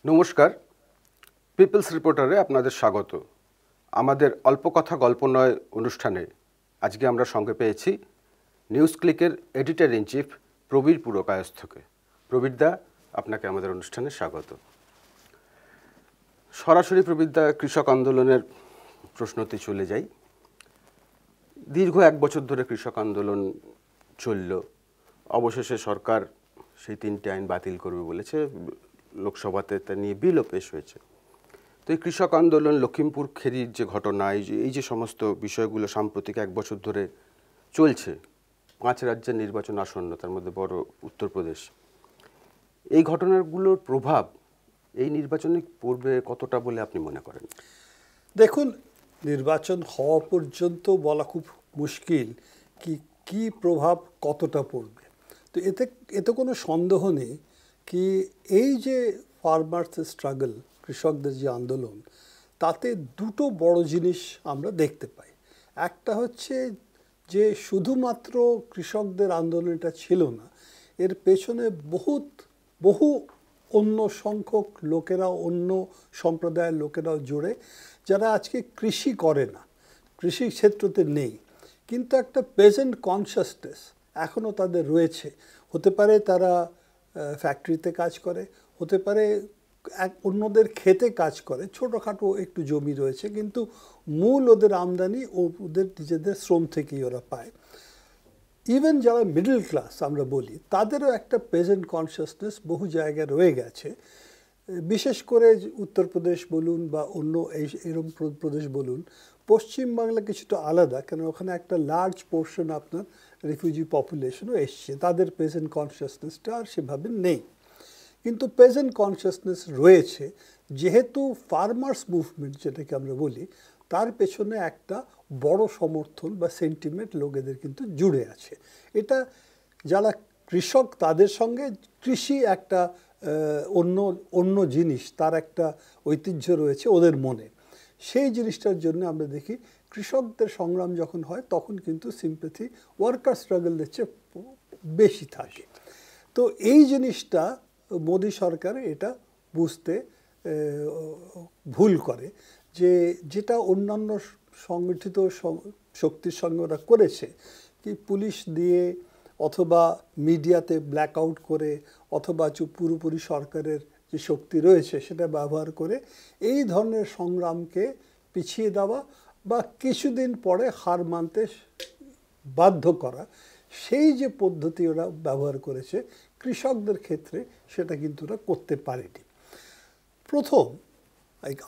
নমস্কার, পিপলস রিপোর্টারে আপনাদের স্বাগত। আমাদের অল্প কথা গল্প নয় অনুষ্ঠানে আজকে আমরা সঙ্গে পেয়েছি নিউজ ক্লিকের এডিটর ইন চিফ প্রবীর পুরকায়স্থকে। প্রবীরদা, আপনাকে আমাদের অনুষ্ঠানে স্বাগত। সরাসরি প্রবীরদা কৃষক আন্দোলনের প্রশ্নতে চলে যাই। দীর্ঘ 1 বছর ধরে কৃষক আন্দোলন চলল। অবশেষে সরকার সেই 3টে আইন বাতিল করবে বলেছে, লোকসভাতে তা নিয়ে বিলও পেশ হয়েছে। তো এই কৃষক আন্দোলন, লখিমপুর খেরির যে ঘটনা, এই যে সমস্ত বিষয়গুলো সাম্প্রতিক 1 বছর ধরে চলছে, 5 রাজ্যের নির্বাচন আসন্ন, তার মধ্যে বড় উত্তরপ্রদেশ, এই ঘটনাগুলোর প্রভাব এই নির্বাচনে পড়বে কতটা বলে আপনি মনে করেন? দেখুন, নির্বাচন হওয়া পর্যন্ত বলা খুব মুশকিল কি প্রভাব কতটা পড়বে। তো এতে কোনো সন্দেহ নেই কি এই যে ফার্মার্স স্ট্রাগল, কৃষকদের যে আন্দোলন, তাতে দুটো বড় জিনিস আমরা দেখতে পাই। একটা হচ্ছে যে শুধুমাত্র কৃষকদের আন্দোলনটা ছিল না, এর পেছনে বহু অন্য সংখ্যক লোকেরা, অন্য সম্প্রদায়ের লোকেরাও জুড়ে, যারা আজকে কৃষি করে না, কৃষি ক্ষেত্রতে নেই, কিন্তু একটা প্রেজেন্ট কনসাসনেস এখনও তাদের রয়েছে। হতে পারে তারা ফ্যাক্টরিতে কাজ করে, হতে পারে অন্যদের খেতে কাজ করে, ছোটোখাটো একটু জমি রয়েছে, কিন্তু মূল ওদের আমদানি ওদের নিজেদের শ্রম থেকেই ওরা পায়। ইভেন যারা মিডল ক্লাস আমরা বলি, তাদেরও একটা প্রেজেন্ট কনসাসনেস বহু জায়গায় রয়ে গেছে। বিশেষ করে উত্তরপ্রদেশ বলুন বা অন্য এরকম প্রদেশ বলুন, পশ্চিমবাংলা কিছুটা আলাদা, কেন ওখানে একটা লার্জ পোর্শন আপনার রিফিউজি পপুলেশনও এসছে, তাদের প্রেজেন্ট কনসাসনেসটা আর সেভাবে নেই। কিন্তু প্রেজেন্ট কনসাসনেস রয়েছে, যেহেতু ফার্মার্স মুভমেন্ট যেটাকে আমরা বলি, তার পেছনে একটা বড় সমর্থন বা সেন্টিমেন্ট লোকেদের কিন্তু জুড়ে আছে। এটা যারা কৃষক, তাদের সঙ্গে কৃষি একটা অন্য জিনিস, তার একটা ঐতিহ্য রয়েছে ওদের মনে। সেই জিনিসটার জন্য আমরা দেখি কৃষকদের সংগ্রাম যখন হয়, তখন কিন্তু সিম্প্যাথি ওয়ার্কার স্ট্রাগলের চেয়ে বেশি থাকে। তো এই জিনিসটা মোদি সরকার এটা বুঝতে ভুল করে, যে যেটা অন্যান্য সংগঠিত শক্তির সঙ্গে ওরা করেছে, কি পুলিশ দিয়ে অথবা মিডিয়াতে ব্ল্যাক আউট করে, অথবা পুরোপুরি সরকারের যে শক্তি রয়েছে সেটা ব্যবহার করে এই ধরনের সংগ্রামকে পিছিয়ে দেওয়া বা কিছুদিন পরে হার মানতে বাধ্য করা, সেই যে পদ্ধতি ওরা ব্যবহার করেছে কৃষকদের ক্ষেত্রে, সেটা কিন্তু ওরা করতে পারেনি। প্রথম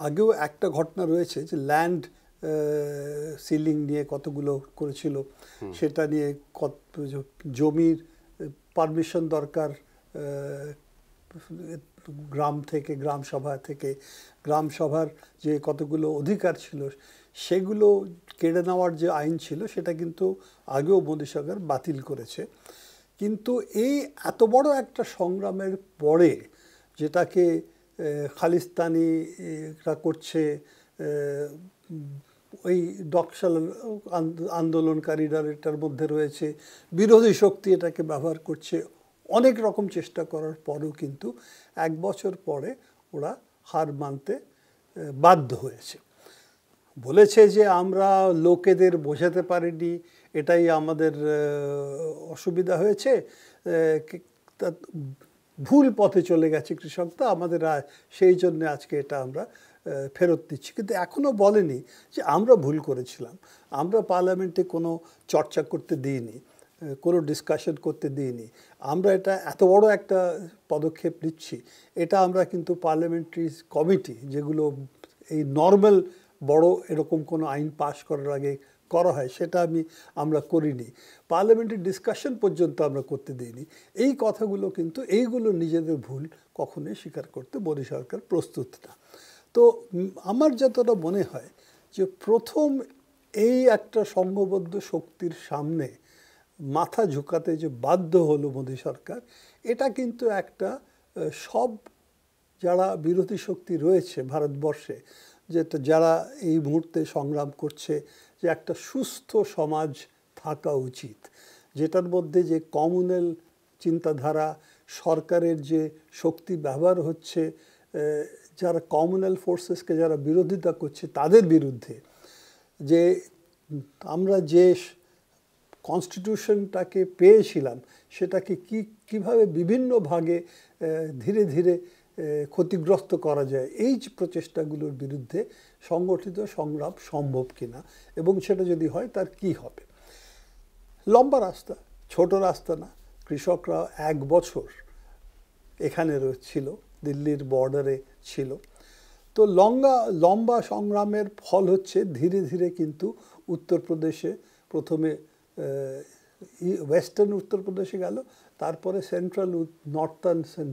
আগেও একটা ঘটনা রয়েছে যে ল্যান্ড সিলিং নিয়ে কতগুলো করেছিল, সেটা নিয়ে জমির পারমিশন দরকার গ্রাম থেকে, গ্রাম সভা থেকে, গ্রাম সভার যে কতগুলো অধিকার ছিল সেগুলো কেড়ে নেওয়ার যে আইন ছিল, সেটা কিন্তু আগেও মোদী সরকার বাতিল করেছে। কিন্তু এই এত বড় একটা সংগ্রামের পরে, যেটাকে খালিস্তানিরা করছে, ওই নকশাল আন্দোলনকারীরা এটার মধ্যে রয়েছে, বিরোধী শক্তি এটাকে ব্যবহার করছে, অনেক রকম চেষ্টা করার পরেও কিন্তু 1 বছর পরে ওরা হার মানতে বাধ্য হয়েছে। বলেছে যে আমরা লোকেদের বোঝাতে পারিনি, এটাই আমাদের অসুবিধা হয়েছে, ভুল পথে চলে গেছে কৃষকরা, আমাদের সেই জন্য আজকে এটা আমরা ফেরত দিচ্ছি। কিন্তু এখনও বলেনি যে আমরা ভুল করেছিলাম, আমরা পার্লামেন্টে কোনো চর্চা করতে দিইনি, কোনো ডিসকাশন করতে দিইনি, আমরা এটা এত বড় একটা পদক্ষেপ নিচ্ছি, এটা আমরা কিন্তু পার্লামেন্টারি কমিটি, যেগুলো এই নর্মাল বড় এরকম কোনো আইন পাশ করার আগে করা হয়, সেটা আমরা করিনি, পার্লামেন্টারি ডিসকাশন পর্যন্ত আমরা করতে দিইনি। এই কথাগুলো কিন্তু, এইগুলো নিজেদের ভুল কখনোই স্বীকার করতে মোদী সরকার প্রস্তুত না। তো আমার যতটা মনে হয় যে প্রথম এই একটা সংঘবদ্ধ শক্তির সামনে মাথা ঝুঁকাতে যে বাধ্য হলো মোদী সরকার, এটা কিন্তু একটা সব যারা বিরোধী শক্তি রয়েছে ভারতবর্ষে, যেটা যারা এই মুহূর্তে সংগ্রাম করছে, যে একটা সুস্থ সমাজ থাকা উচিত, যেটার মধ্যে যে কমিউনাল চিন্তাধারা, সরকারের যে শক্তি ব্যবহার হচ্ছে যারা কমিউনাল ফোর্সেসকে যারা বিরোধিতা করছে তাদের বিরুদ্ধে, যে আমরা যে কনস্টিটিউশনটাকে পেয়েছিলাম সেটাকে কিভাবে বিভিন্ন ভাগে ধীরে ধীরে ক্ষতিগ্রস্ত করা যায়, এই যে প্রচেষ্টাগুলোর বিরুদ্ধে সংগঠিত সংগ্রাম সম্ভব কিনা, এবং সেটা যদি হয় তার কি হবে। লম্বা রাস্তা, ছোট রাস্তা না। কৃষকরা 1 বছর এখানে ছিল, দিল্লির বর্ডারে ছিল। তো লম্বা সংগ্রামের ফল হচ্ছে ধীরে ধীরে কিন্তু উত্তরপ্রদেশে প্রথমে ওয়েস্টার্ন উত্তরপ্রদেশে গেল, তারপরে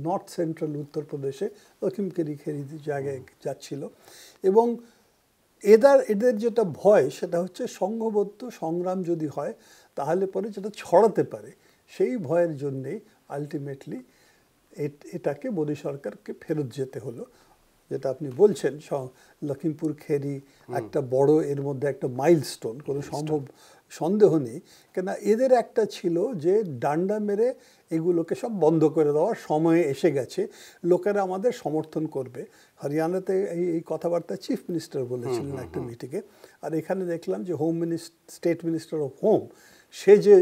নর্থ সেন্ট্রাল উত্তরপ্রদেশে লখিমপুর খেরি জায়গায় যাচ্ছিল। এবং এদের যেটা ভয় সেটা হচ্ছে সংঘবদ্ধ সংগ্রাম যদি হয় তাহলে পরে যেটা ছড়াতে পারে, সেই ভয়ের জন্যেই আলটিমেটলি এটাকে মোদী সরকারকে ফেরত যেতে হলো। যেটা আপনি বলছেন লখিমপুর খেরি একটা বড়, এর মধ্যে একটা মাইলস্টোন, কোনো সন্দেহ নেই। কেন এদের একটা ছিল যে ডান্ডা মেরে এগুলোকে সব বন্ধ করে দেওয়ার সময় এসে গেছে, লোকেরা আমাদের সমর্থন করবে। হরিয়ানাতে এই কথাবার্তা চিফ মিনিস্টার বলেছিলেন একটা মিটিংয়ে। আর এখানে দেখলাম যে স্টেট মিনিস্টার অফ হোম, সে যে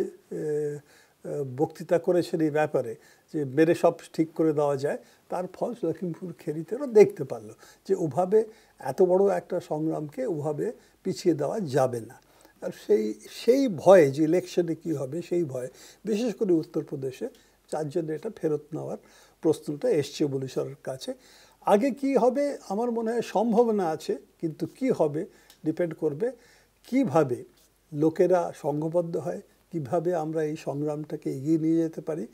বক্তৃতা করেছেন এই ব্যাপারে যে মেরে সব ঠিক করে দেওয়া যায়, তার ফল লখিমপুর খেরিতে ওরা দেখতে পারলো যে ওভাবে এত বড় একটা সংগ্রামকে ওভাবে পিছিয়ে দেওয়া যাবে না। আর সেই ভয়ে যে ইলেকশনে কী হবে সেই ভয়ে বিশেষ করে উত্তরপ্রদেশে যার জন্য এটা ফেরত নেওয়ার প্রশ্নটা এসছে মোদী সরকারের কাছে। আগে কি হবে আমার মনে হয় সম্ভাবনা আছে, কিন্তু কি হবে ডিপেন্ড করবে কিভাবে লোকেরা সংঘবদ্ধ হয়, কিভাবে আমরা এই সংগ্রামটাকে এগিয়ে নিয়ে যেতে পারি,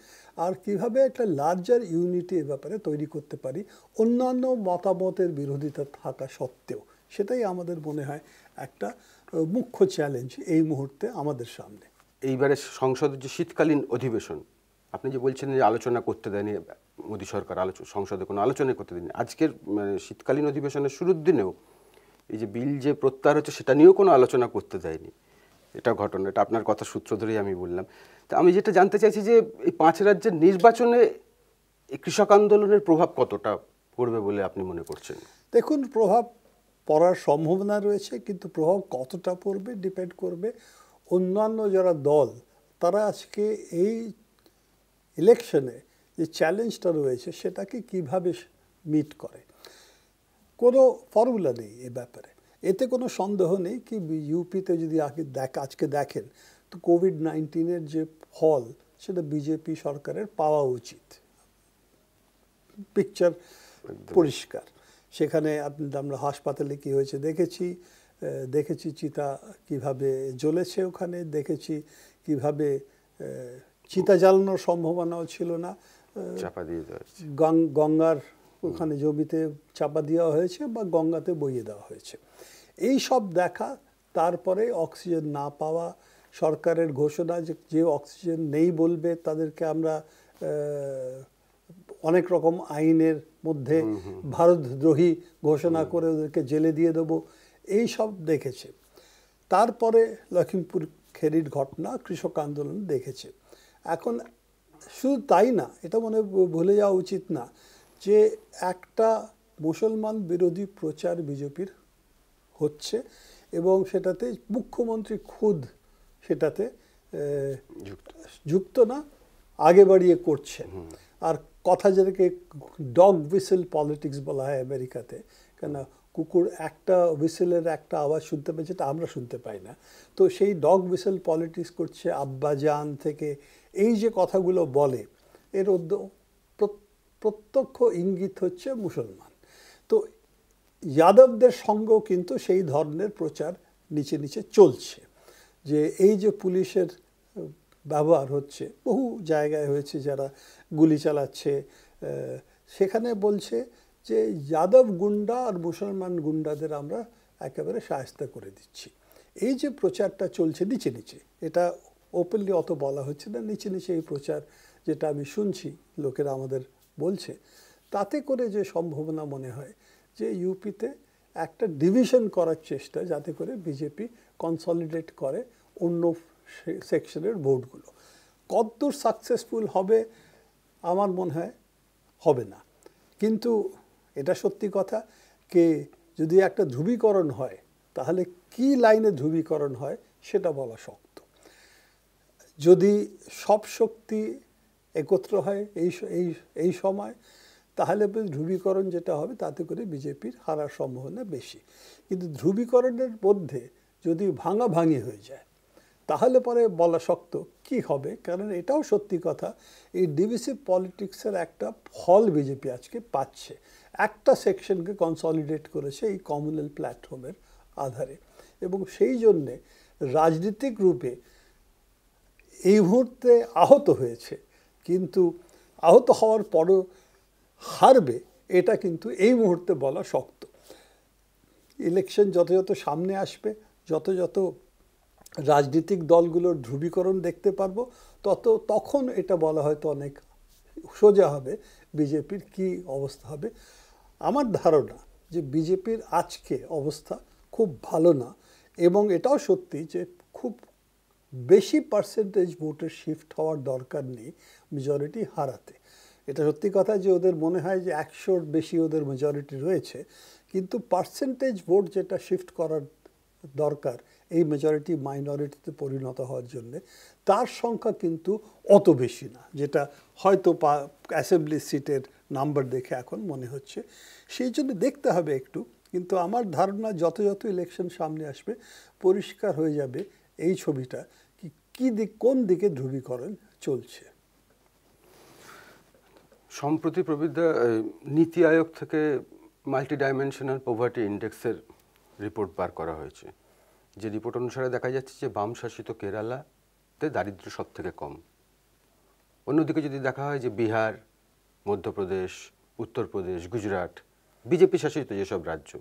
আর কিভাবে একটা লার্জার ইউনিটি এর ব্যাপারে তৈরি করতে পারি অন্যান্য মতামতের বিরোধিতা থাকা সত্ত্বেও। সেটাই আমাদের মনে হয় একটা মুখ্য চ্যালেঞ্জ এই মুহূর্তে আমাদের সামনে। এইবারে সংসদের যে শীতকালীন অধিবেশন, আপনি যে বলছেন যে আলোচনা করতে দেয়নি মোদী সরকার, সংসদে কোনো আলোচনা করতে দেয়নি, আজকের শীতকালীন অধিবেশনের শুরুর দিনেও এই যে বিল যে প্রত্যাহার হচ্ছে সেটা নিয়েও কোনো আলোচনা করতে দেয়নি। এটা ঘটনা, এটা আপনার কথা সূত্র ধরেই আমি বললাম। তা আমি যেটা জানতে চাইছি যে এই 5 রাজ্যের নির্বাচনে এই কৃষক আন্দোলনের প্রভাব কতটা পড়বে বলে আপনি মনে করছেন? দেখুন, প্রভাব পড়ার সম্ভাবনা রয়েছে, কিন্তু প্রভাব কতটা পড়বে ডিপেন্ড করবে অন্যান্য যারা দল তারা আজকে এই ইলেকশনে যে চ্যালেঞ্জটা রয়েছে সেটাকে কিভাবে মিট করে। কোনো ফর্মুলা নেই এ ব্যাপারে, এতে কোনো সন্দেহ নেই কি ইউপিতে যদি আজকে দেখেন তো কোভিড-19 যে ফল সেটা বিজেপি সরকারের পাওয়া উচিত, পিকচার পরিষ্কার। সেখানে আমরা হাসপাতালে কি হয়েছে দেখেছি চিতা কিভাবে জ্বলেছে, ওখানে দেখেছি কিভাবে চিতা জ্বালানোর সম্ভাবনাও ছিল না, চাপা দিয়ে দেওয়া, গঙ্গার ওখানে জমিতে চাপা দেওয়া হয়েছে বা গঙ্গাতে বইয়ে দেওয়া হয়েছে। এই সব দেখা, তারপরে অক্সিজেন না পাওয়া, সরকারের ঘোষণা যে অক্সিজেন নেই বলবে তাদেরকে আমরা অনেক রকম আইনের মধ্যে ভারতদ্রোহী ঘোষণা করে ওদেরকে জেলে দিয়ে দেবো, এই সব দেখেছে। তারপরে লখিমপুর খেরির ঘটনা, কৃষক আন্দোলন দেখেছে। এখন শুধু তাই না, এটা মনে ভুলে যাওয়া উচিত না যে একটা মুসলমান বিরোধী প্রচার বিজেপির হচ্ছে এবং সেটাতে মুখ্যমন্ত্রী খুদ সেটাতে যুক্ত না, আগে বাড়িয়ে করছেন। আর কথা যেটাকে ডগ হুইসেল পলিটিক্স বলা হয় আমেরিকাতে, কেন কুকুর একটা হুইসেলের একটা আওয়াজ শুনতে পাই যেটা আমরা শুনতে পাই না, তো সেই ডগ হুইসেল পলিটিক্স করছে আব্বাজান থেকে। এই যে কথাগুলো বলে এর প্রত্যক্ষ ইঙ্গিত হচ্ছে মুসলমান। তো যাদবদের সঙ্গেও কিন্তু সেই ধরনের প্রচার নিচে নিচে চলছে, যে এই যে পুলিশের ব্যবহার হচ্ছে, বহু জায়গায় হয়েছে, যারা গুলি চালাচ্ছে, সেখানে বলছে যে যাদব গুন্ডা আর মুসলমান গুন্ডাদের আমরা একেবারে শায়েস্তা করে দিচ্ছি। এই যে প্রচারটা চলছে নিচে নিচে, এটা ওপেনলি অত বলা হচ্ছে না, নিচে নিচে এই প্রচার যেটা আমি শুনছি লোকেরা আমাদের বলছে, তাতে করে যে সম্ভাবনা মনে হয় যে ইউপিতে একটা ডিভিশন করার চেষ্টা, যাতে করে বিজেপি কনসলিডেট করে অন্য সেকশনের ভোটগুলো। কতদূর সাকসেসফুল হবে আমার মনে হয় হবে না, কিন্তু এটা সত্যি কথা। কে যদি একটা ধ্রুবীকরণ হয় তাহলে কি লাইনে ধ্রুবীকরণ হয় সেটা বলা শক্ত। যদি সব শক্তি একত্র হয় এই সময়, তাহলে ধ্রুবীকরণ যেটা হবে তাতে করে বিজেপির হারার সম্ভাবনা বেশি। কিন্তু ধ্রুবীকরণের মধ্যে যদি ভাঙাভাঙি হয়ে যায় তাহলে পরে বলা শক্ত কি হবে। কারণ এটাও সত্যি কথা, এই ডিভিসিভ পলিটিক্সের একটা ফল বিজেপি আজকে পাচ্ছে। একটা সেকশনকে কনসলিডেট করেছে এই কমনওয়েলথ প্ল্যাটফর্মের আধারে, এবং সেই জন্যে রাজনীতিক রূপে এই মুহূর্তে আহত হয়েছে, কিন্তু আহত হওয়ার পরও হারবে এটা কিন্তু এই মুহূর্তে বলা শক্ত। ইলেকশন যত যত সামনে আসবে, যত যত রাজনৈতিক দলগুলোর ধ্রুবীকরণ দেখতে পারবো, তখন এটা বলা হয়তো অনেক সোজা হবে বিজেপির কি অবস্থা হবে। আমার ধারণা যে বিজেপির আজকে অবস্থা খুব ভালো না, এবং এটাও সত্যি যে খুব বেশি পার্সেন্টেজ ভোটের শিফট হওয়ার দরকার নেই মেজরিটি হারাতে। এটা সত্যি কথা যে ওদের মনে হয় যে 100-র বেশি ওদের মেজরিটি রয়েছে, কিন্তু পার্সেন্টেজ ভোট যেটা শিফট করার দরকার এই মেজরিটি মাইনরিটিতে পরিণত হওয়ার জন্যে, তার সংখ্যা কিন্তু অত বেশি না, যেটা হয়তো অ্যাসেম্বলি সিটের নাম্বার দেখে এখন মনে হচ্ছে। সেই জন্য দেখতে হবে একটু, কিন্তু আমার ধারণা যত যত ইলেকশন সামনে আসবে পরিষ্কার হয়ে যাবে এই ছবিটা কোন দিকে ধ্রুবীকরণ চলছে। সম্প্রতি প্রবৃদ্ধা নীতি আয়োগ থেকে মাল্টি ডাইমেনশনাল পভার্টি ইন্ডেক্সের রিপোর্ট বার করা হয়েছে। যে রিপোর্ট অনুসারে দেখা যাচ্ছে যে বাম শাসিত কেরালাতে দারিদ্র্য সব থেকে কম। অন্যদিকে যদি দেখা হয় যে বিহার, মধ্যপ্রদেশ, উত্তরপ্রদেশ, গুজরাট, বিজেপি শাসিত যেসব রাজ্য,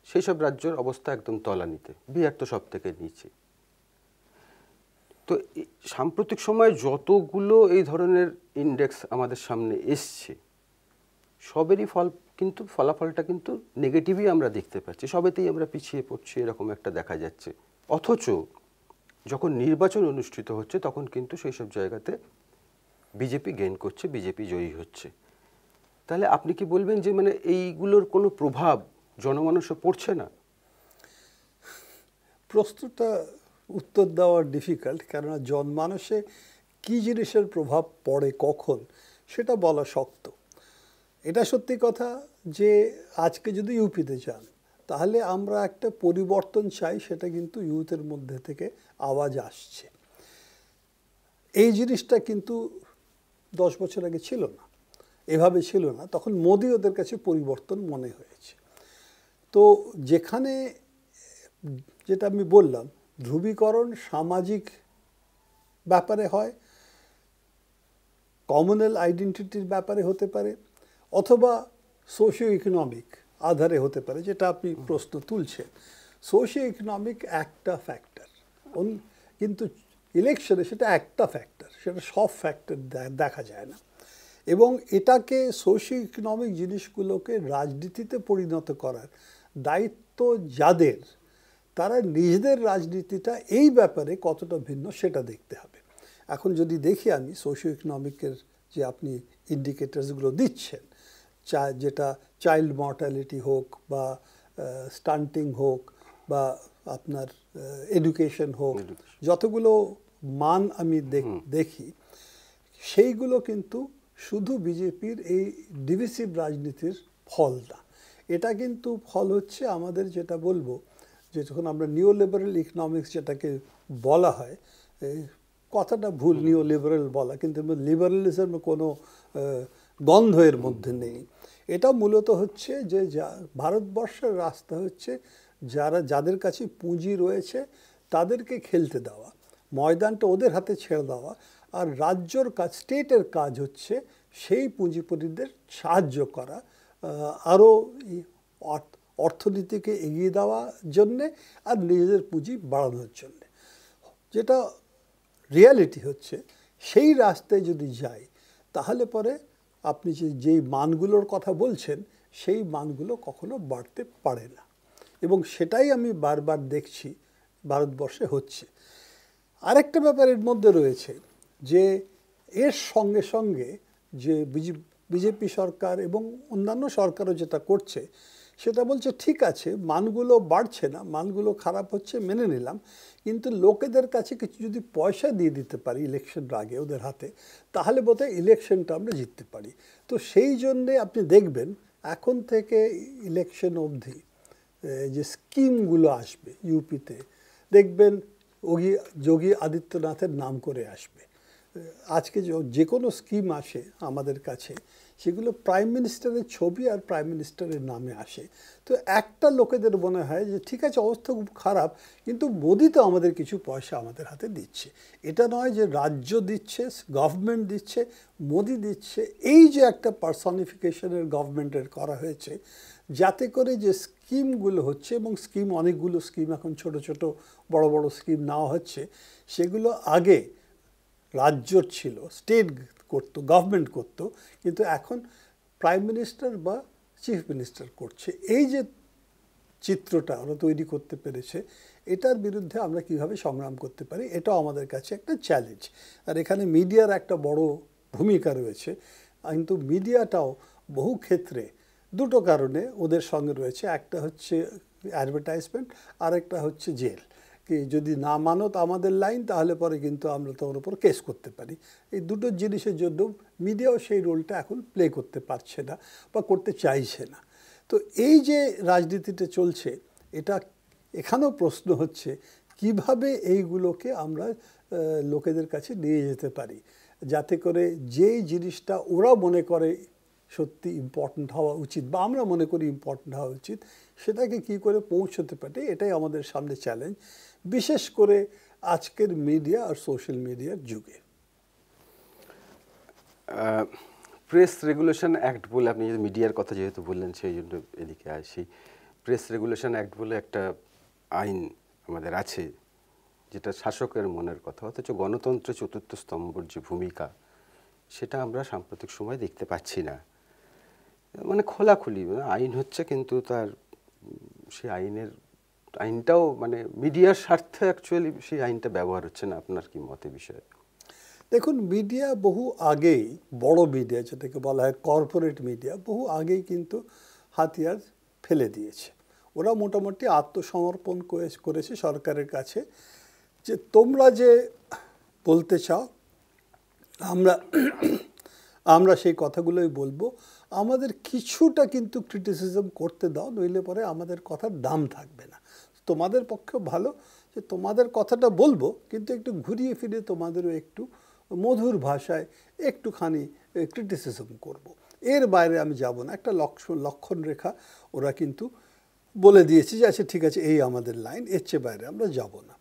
সেই সব রাজ্যের অবস্থা একদম তলানিতে। বিহার তো সব থেকে নিচে। তো সাম্প্রতিক সময়ে যতগুলো এই ধরনের ইন্ডেক্স আমাদের সামনে এসছে, সবেরই ফলাফলটা কিন্তু নেগেটিভই আমরা দেখতে পাচ্ছি। সবেতেই আমরা পিছিয়ে পড়ছি, এরকম একটা দেখা যাচ্ছে। অথচ যখন নির্বাচন অনুষ্ঠিত হচ্ছে তখন কিন্তু সেই সব জায়গাতে বিজেপি গেইন করছে, বিজেপি জয়ী হচ্ছে। তাহলে আপনি কি বলবেন যে মানে এইগুলোর কোনো প্রভাব জনমানুষে পড়ছে না? প্রশ্নটা উত্তর দেওয়া ডিফিকাল্ট, কেননা জনমানসে কী জিনিসের প্রভাব পড়ে কখন সেটা বলা শক্ত। এটা সত্যি কথা যে আজকে যদি ইউপিতে যান তাহলে আমরা একটা পরিবর্তন চাই, সেটা কিন্তু ইউথের মধ্যে থেকে আওয়াজ আসছে। এই জিনিসটা কিন্তু 10 বছর আগে ছিল না, এভাবে ছিল না। তখন মোদি ওদের কাছে পরিবর্তন মনে হয়েছে। তো যেখানে যেটা আমি বললাম ধ্রুবীকরণ সামাজিক ব্যাপারে হয়, কমনাল আইডেন্টিটির ব্যাপারে হতে পারে, অথবা সোশিও ইকোনমিক আধারে হতে পারে, যেটা আপনি প্রশ্ন তুলছেন। সোশিও ইকোনমিক একটা ফ্যাক্টর, কিন্তু ইলেকশনে সেটা একটা ফ্যাক্টর, সেটা সব ফ্যাক্টর দেখা যায় না। এবং এটাকে সোশিও ইকোনমিক জিনিসগুলোকে রাজনীতিতে পরিণত করার দায়িত্ব যাদের, তারা নিজেদের রাজনীতিটা এই ব্যাপারে কতটা ভিন্ন সেটা দেখতে হবে। এখন যদি দেখি আমি সোশিও ইকোনমিকের যে আপনি ইন্ডিকেটার্সগুলো দিচ্ছেন, যেটা চাইল্ড মর্টালিটি হোক বা স্টান্টিং হোক বা আপনার এডুকেশন হোক, যতগুলো মান আমি দেখি সেইগুলো কিন্তু শুধু বিজেপির এই ডিভিসিভ রাজনীতির ফল না। এটা কিন্তু ফল হচ্ছে আমাদের, যেটা বলবো যে যখন আমরা নিও লিবারেল ইকোনমিক্স যেটাকে বলা হয়, কথাটা ভুল নিও লিবারেল বলা, কিন্তু লিবারেলিজমের কোনো গন্ধ এর মধ্যে নেই। এটা মূলত হচ্ছে যে ভারতবর্ষের রাস্তা হচ্ছে যাদের কাছে পুঁজি রয়েছে তাদেরকে খেলতে দেওয়া, ময়দানটা ওদের হাতে ছেড়ে দেওয়া, আর রাজ্যর কাজ, স্টেটের কাজ হচ্ছে সেই পুঁজিপতিদের সাহায্য করা, আরও অর্থনীতিকে এগিয়ে দেওয়ার জন্যে আর নিজেদের পুঁজি বাড়ানোর জন্যে। যেটা রিয়ালিটি হচ্ছে সেই রাস্তায় যদি যাই তাহলে পরে আপনি যেই মানগুলোর কথা বলছেন সেই মানগুলো কখনো বাড়তে পারে না, এবং সেটাই আমি বারবার দেখছি ভারতবর্ষে হচ্ছে। আরেকটা ব্যাপার এর মধ্যে রয়েছে যে এর সঙ্গে সঙ্গে যে বিজেপি সরকার এবং অন্যান্য সরকারও যেটা করছে সেটা বলছে ঠিক আছে মানগুলো বাড়ছে না, মানগুলো খারাপ হচ্ছে মেনে নিলাম, কিন্তু লোকেদের কাছে কিছু যদি পয়সা দিয়ে দিতে পারি ইলেকশনের আগে ওদের হাতে, তাহলে বোধহয় ইলেকশনটা আমরা জিততে পারি। তো সেই জন্যে আপনি দেখবেন এখন থেকে ইলেকশন অবধি যে স্কিমগুলো আসবে ইউপিতে, দেখবেন যোগী আদিত্যনাথের নাম করে আসবে। আজকে যে কোনো স্কিম আসে আমাদের কাছে সেগুলো প্রাইম মিনিস্টারের ছবি আর প্রাইম মিনিস্টারের নামে আসে। তো একটা লোকেদের মনে হয় যে ঠিক আছে অবস্থা খুব খারাপ, কিন্তু মোদি তো আমাদের কিছু পয়সা আমাদের হাতে দিচ্ছে। এটা নয় যে রাজ্য দিচ্ছে, গভর্নমেন্ট দিচ্ছে, মোদি দিচ্ছে। এই যে একটা পার্সনিফিকেশনের গভর্নমেন্টের করা হয়েছে, যাতে করে যে স্কিমগুলো হচ্ছে, এবং স্কিম অনেকগুলো স্কিম এখন ছোট ছোট বড় বড় স্কিম নেওয়া হচ্ছে, সেগুলো আগে রাজ্যর ছিল, স্টেট করতো, গভর্নমেন্ট করতো, কিন্তু এখন প্রাইম মিনিস্টার বা চিফ মিনিস্টার করছে। এই যে চিত্রটা ওরা তৈরি করতে পেরেছে, এটার বিরুদ্ধে আমরা কিভাবে সংগ্রাম করতে পারি, এটাও আমাদের কাছে একটা চ্যালেঞ্জ। আর এখানে মিডিয়ার একটা বড় ভূমিকা রয়েছে, কিন্তু মিডিয়াটাও বহু ক্ষেত্রে দুটো কারণে ওদের সঙ্গে রয়েছে। একটা হচ্ছে অ্যাডভার্টাইজমেন্ট, আর একটা হচ্ছে জেল। কি যদি না মানো তো আমাদের লাইন, তাহলে পরে কিন্তু আমরা তোমার উপর কেস করতে পারি। এই দুটো জিনিসের জন্য মিডিয়াও সেই রোলটা এখন প্লে করতে পারছে না বা করতে চাইছে না। তো এই যে রাজনীতিটা চলছে, এটা এখানেও প্রশ্ন হচ্ছে কিভাবে এইগুলোকে আমরা লোকেদের কাছে নিয়ে যেতে পারি, যাতে করে যেই জিনিসটা ওরা মনে করে সত্যি ইম্পর্ট্যান্ট হওয়া উচিত বা আমরা মনে করি ইম্পর্ট্যান্ট হওয়া উচিত, সেটাকে কি করে পৌঁছতে পারে, এটাই আমাদের সামনে চ্যালেঞ্জ, বিশেষ করে আজকের মিডিয়া আর সোশ্যাল মিডিয়ার যুগে। প্রেস রেগুলেশন অ্যাক্ট বলে, আপনি যদি মিডিয়ার কথা যেহেতু বললেন সেই জন্য এদিকে আসি। প্রেস রেগুলেশন অ্যাক্ট বলে একটা আইন আমাদের আছে, যেটা শাসকের মনের কথা, অথচ গণতন্ত্রের চতুর্থ স্তম্ভর যে ভূমিকা, সেটা আমরা সাম্প্রতিক সময় দেখতে পাচ্ছি না। মানে খোলাখুলি আইন হচ্ছে, কিন্তু তার সেই আইনটাও মানে মিডিয়ার স্বার্থে অ্যাকচুয়ালি সেই আইনটা ব্যবহার হচ্ছে না। আপনার কি মতে বিষয়ে? দেখুন, মিডিয়া বহু আগেই, বড় মিডিয়া যেটাকে বলা হয় কর্পোরেট মিডিয়া, বহু আগেই কিন্তু হাতিয়ার ফেলে দিয়েছে। ওরা মোটামুটি আত্মসমর্পণ করেছে সরকারের কাছে, যে তোমরা যে বলতে চাও আমরা সেই কথাগুলোই বলবো, আমাদের কিছুটা কিন্তু ক্রিটিসিজম করতে দাও, নইলে পরে আমাদের কথার দাম থাকবে না। তোমাদের পক্ষেও ভালো যে তোমাদের কথাটা বলবো, কিন্তু একটু ঘুরিয়ে ফিরে তোমাদেরও একটু মধুর ভাষায় একটুখানি ক্রিটিসিজম করব। এর বাইরে আমি যাব না। একটা লক্ষণ রেখা ওরা কিন্তু বলে দিয়েছে যে আচ্ছা ঠিক আছে, এই আমাদের লাইন, এর চেয়ে বাইরে আমরা যাব না।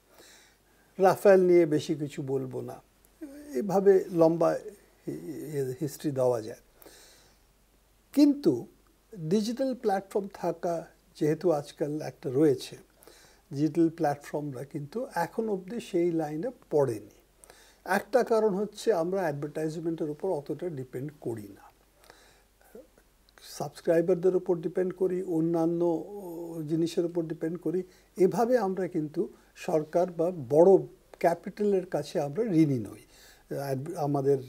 রাফেল নিয়ে বেশি কিছু বলবো না, এভাবে লম্বা হিস্ট্রি দেওয়া যায়। কিন্তু ডিজিটাল প্ল্যাটফর্ম থাকা যেহেতু আজকাল একটা রয়েছে, ডিজিটাল প্ল্যাটফর্মরা কিন্তু এখন অবধি সেই লাইনে পড়েনি। একটা কারণ হচ্ছে আমরা অ্যাডভার্টাইজমেন্টের উপর অতটা ডিপেন্ড করি না, সাবস্ক্রাইবারদের উপর ডিপেন্ড করি, অন্যান্য জিনিসের উপর ডিপেন্ড করি। এভাবে আমরা কিন্তু সরকার বা বড় ক্যাপিটালের কাছে আমরা ঋণী নই আমাদের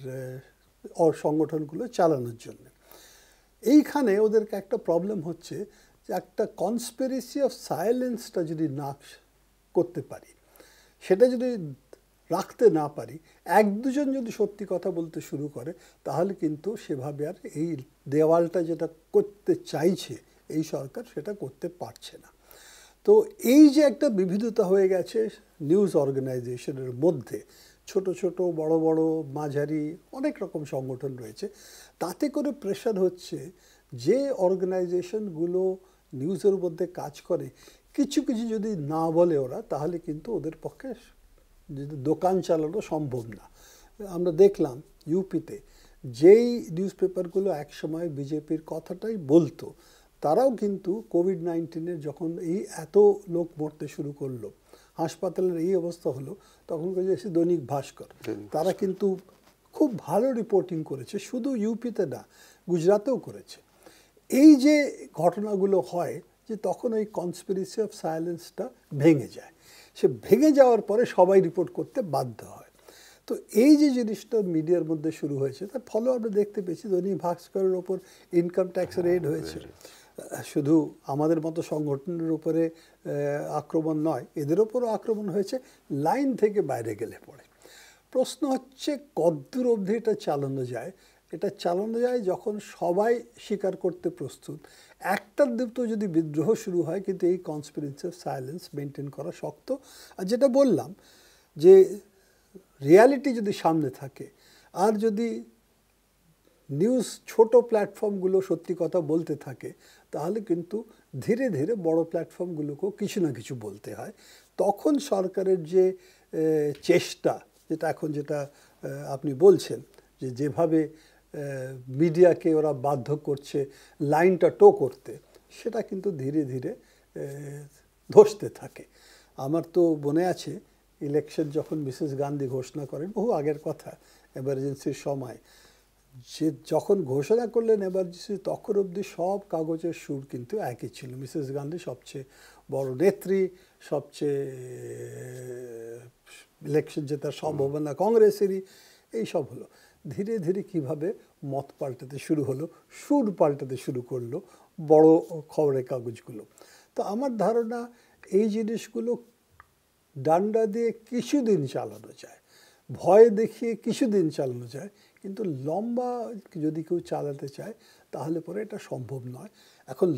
সংগঠনগুলো চালানোর জন্য। এইখানে ওদেরকে একটা প্রবলেম হচ্ছে যে একটা কনস্পিরেসি অফ সাইলেন্সটা যদি না করতে পারি, সেটা যদি রাখতে না পারি, এক দুজন যদি সত্যি কথা বলতে শুরু করে, তাহলে কিন্তু সেভাবে আর এই দেওয়ালটা যেটা করতে চাইছে এই সরকার, সেটা করতে পারছে না। তো এই যে একটা বিবিধতা হয়ে গেছে নিউজ অর্গানাইজেশনের মধ্যে, ছোট ছোট বড় বড় মাঝারি অনেক রকম সংগঠন রয়েছে, তাতে করে প্রেশার হচ্ছে যে অর্গানাইজেশনগুলো নিউজের মধ্যে কাজ করে, কিছু কিছু যদি না বলে ওরা, তাহলে কিন্তু ওদের পক্ষে দোকান চালানো সম্ভব না। আমরা দেখলাম ইউপিতে যেই নিউজ পেপারগুলো একসময় বিজেপির কথাটাই বলতো, তারাও কিন্তু কোভিড-19 যখন এই এত লোক মরতে শুরু করলো, হাসপাতালের এই অবস্থা হলো, তখন এসে দৈনিক ভাস্কর, তারা কিন্তু খুব ভালো রিপোর্টিং করেছে, শুধু ইউপিতে না, গুজরাতেও করেছে। এই যে ঘটনাগুলো হয়, যে তখন ওই কনস্পিরেসি অফ সাইলেন্সটা ভেঙে যায়। সে ভেঙে যাওয়ার পরে সবাই রিপোর্ট করতে বাধ্য হয়। তো এই যে জিনিসটা মিডিয়ার মধ্যে শুরু হয়েছে তার ফলে আমরা দেখতে পেয়েছি দৈনিক ভাস্করের ওপর ইনকাম ট্যাক্স রেড হয়েছে। শুধু আমাদের মতো সংগঠনের উপরে আক্রমণ নয়, এদের ওপরও আক্রমণ হয়েছে লাইন থেকে বাইরে গেলে পড়ে। প্রশ্ন হচ্ছে কতদূর অবধি এটা চালানো যায়। এটা চালানো যায় যখন সবাই স্বীকার করতে প্রস্তুত। একটার দিকে যদি বিদ্রোহ শুরু হয়, কিন্তু এই কনস্পিরেন্সি অফ সাইলেন্স মেনটেন করা শক্ত। আর যেটা বললাম যে রিয়ালিটি যদি সামনে থাকে, আর যদি নিউজ ছোট প্ল্যাটফর্মগুলো সত্যি কথা বলতে থাকে, তাহলে কিন্তু ধীরে ধীরে বড় প্ল্যাটফর্মগুলোকেও কিছু না কিছু বলতে হয়। তখন সরকারের যে চেষ্টা, যেটা আপনি বলছেন যে যেভাবে মিডিয়াকে ওরা বাধ্য করছে লাইনটা টো করতে, সেটা কিন্তু ধীরে ধীরে ধসতে থাকে। আমার তো মনে আছে ইলেকশন যখন মিসেস গান্ধী ঘোষণা করেন, বহু আগের কথা, এমার্জেন্সির সময়, যে যখন ঘোষণা করলেন এমার্জেন্সি, তখন অবধি সব কাগজের সুর কিন্তু একই ছিল। মিসেস গান্ধী সবচেয়ে বড় নেত্রী, সবচেয়ে ইলেকশন জেতার সম্ভাবনা কংগ্রেসেরই, এইসব হলো। ধীরে ধীরে কিভাবে মত পাল্টাতে শুরু হলো, সুর পাল্টাতে শুরু করলো বড় খবরের কাগজগুলো। তো আমার ধারণা এই জিনিসগুলো ডান্ডা দিয়ে কিছুদিন চালানো যায়, ভয় দেখিয়ে কিছুদিন চালানো যায়, কিন্তু লম্বা যদি কেউ চালাতে চায় তাহলে পরে এটা সম্ভব নয়। এখন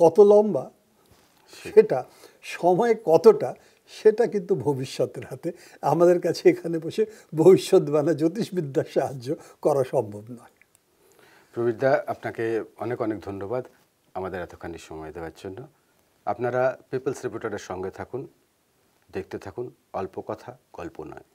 কত লম্বা সেটা, সময় কতটা, সেটা কিন্তু ভবিষ্যতের হাতে। আমাদের কাছে এখানে বসে ভবিষ্যৎবাণী জ্যোতিষবিদ্যার সাহায্য করা সম্ভব নয়। প্রবীরদা, আপনাকে অনেক অনেক ধন্যবাদ আমাদের এতখানি সময় দেওয়ার জন্য। আপনারা পিপলস রিপোর্টারের সঙ্গে থাকুন, দেখতে থাকুন অল্প কথা গল্প নয়।